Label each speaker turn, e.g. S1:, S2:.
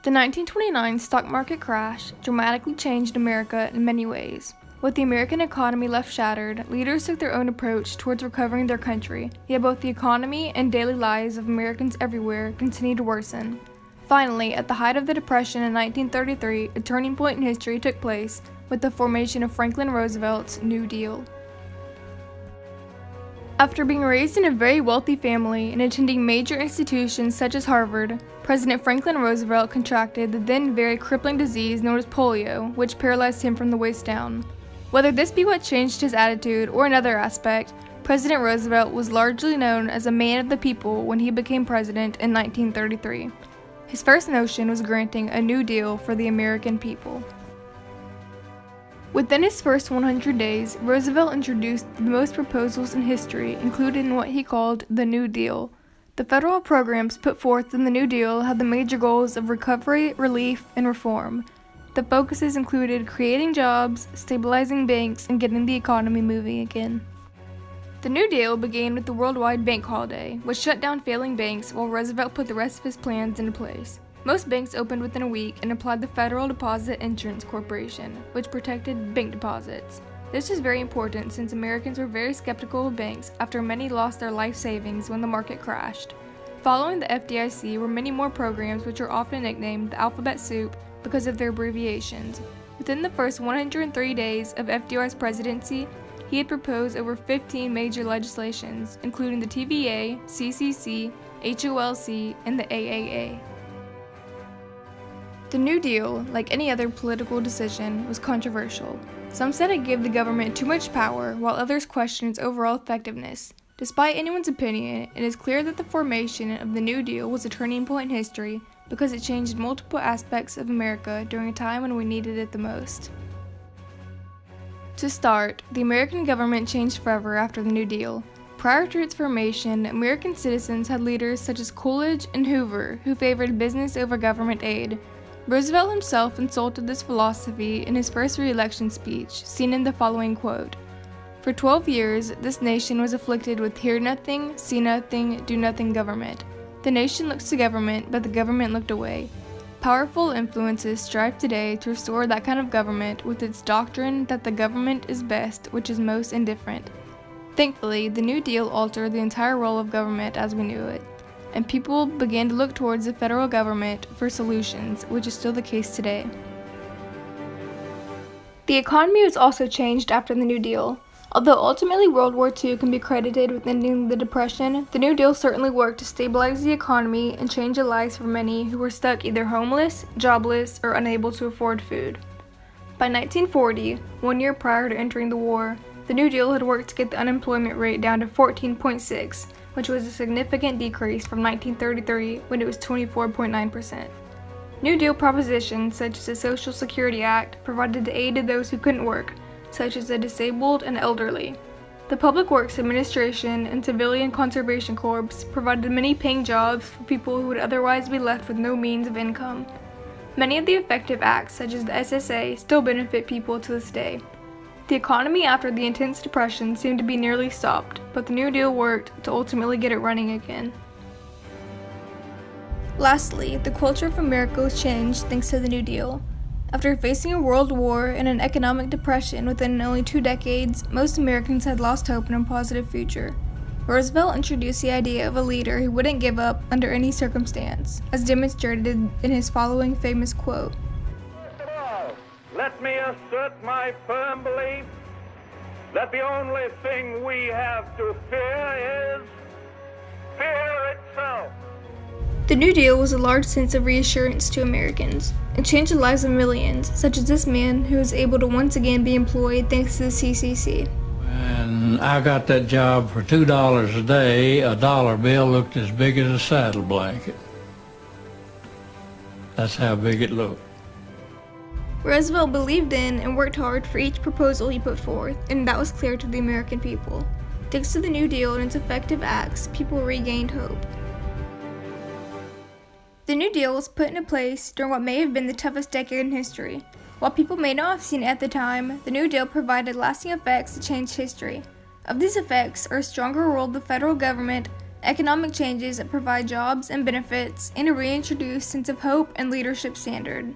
S1: The 1929 stock market crash dramatically changed America in many ways. With the American economy left shattered, leaders took their own approach towards recovering their country, yet both the economy and daily lives of Americans everywhere continued to worsen. Finally, at the height of the Depression in 1933, a turning point in history took place with the formation of Franklin Roosevelt's New Deal. After being raised in a very wealthy family and attending major institutions such as Harvard, President Franklin Roosevelt contracted the then very crippling disease known as polio, which paralyzed him from the waist down. Whether this be what changed his attitude or another aspect, President Roosevelt was largely known as a man of the people when he became president in 1933. His first notion was granting a New Deal for the American people. Within his first 100 days, Roosevelt introduced the most proposals in history, including what he called the New Deal. The federal programs put forth in the New Deal had the major goals of recovery, relief, and reform. The focuses included creating jobs, stabilizing banks, and getting the economy moving again. The New Deal began with the worldwide bank holiday, which shut down failing banks while Roosevelt put the rest of his plans into place. Most banks opened within a week and applied the Federal Deposit Insurance Corporation, which protected bank deposits. This was very important since Americans were very skeptical of banks after many lost their life savings when the market crashed. Following the FDIC were many more programs which are often nicknamed the alphabet soup because of their abbreviations. Within the first 103 days of FDR's presidency, he had proposed over 15 major legislations, including the TVA, CCC, HOLC, and the AAA. The New Deal, like any other political decision, was controversial. Some said it gave the government too much power, while others questioned its overall effectiveness. Despite anyone's opinion, it is clear that the formation of the New Deal was a turning point in history because it changed multiple aspects of America during a time when we needed it the most. To start, the American government changed forever after the New Deal. Prior to its formation, American citizens had leaders such as Coolidge and Hoover who favored business over government aid. Roosevelt himself insulted this philosophy in his first re-election speech, seen in the following quote: "For 12 years, this nation was afflicted with hear nothing, see nothing, do nothing government. The nation looks to government, but the government looked away. Powerful influences strive today to restore that kind of government with its doctrine that the government is best which is most indifferent." Thankfully, the New Deal altered the entire role of government as we knew it, and people began to look towards the federal government for solutions, which is still the case today. The economy was also changed after the New Deal. Although ultimately World War II can be credited with ending the Depression, the New Deal certainly worked to stabilize the economy and change the lives for many who were stuck either homeless, jobless, or unable to afford food. By 1940, 1 year prior to entering the war, the New Deal had worked to get the unemployment rate down to 14.6, which was a significant decrease from 1933 when it was 24.9%. New Deal propositions such as the Social Security Act provided aid to those who couldn't work, such as the disabled and elderly. The Public Works Administration and Civilian Conservation Corps provided many paying jobs for people who would otherwise be left with no means of income. Many of the effective acts, such as the SSA, still benefit people to this day. The economy after the intense depression seemed to be nearly stopped, but the New Deal worked to ultimately get it running again. Lastly, the culture of America was changed thanks to the New Deal. After facing a world war and an economic depression within only 2 decades, most Americans had lost hope in a positive future. Roosevelt introduced the idea of a leader who wouldn't give up under any circumstance, as demonstrated in his following famous quote:
S2: "First of all, let me assert my firm belief that the only thing we have to fear is fear itself."
S1: The New Deal was a large sense of reassurance to Americans. It changed the lives of millions, such as this man who was able to once again be employed thanks to the CCC.
S3: And I got that job for $2 a day. A dollar bill looked as big as a saddle blanket. That's how big it looked.
S1: Roosevelt believed in and worked hard for each proposal he put forth, and that was clear to the American people. Thanks to the New Deal and its effective acts, people regained hope. The New Deal was put into place during what may have been the toughest decade in history. While people may not have seen it at the time, the New Deal provided lasting effects that changed history. Of these effects are a stronger role of the federal government, economic changes that provide jobs and benefits, and a reintroduced sense of hope and leadership standard.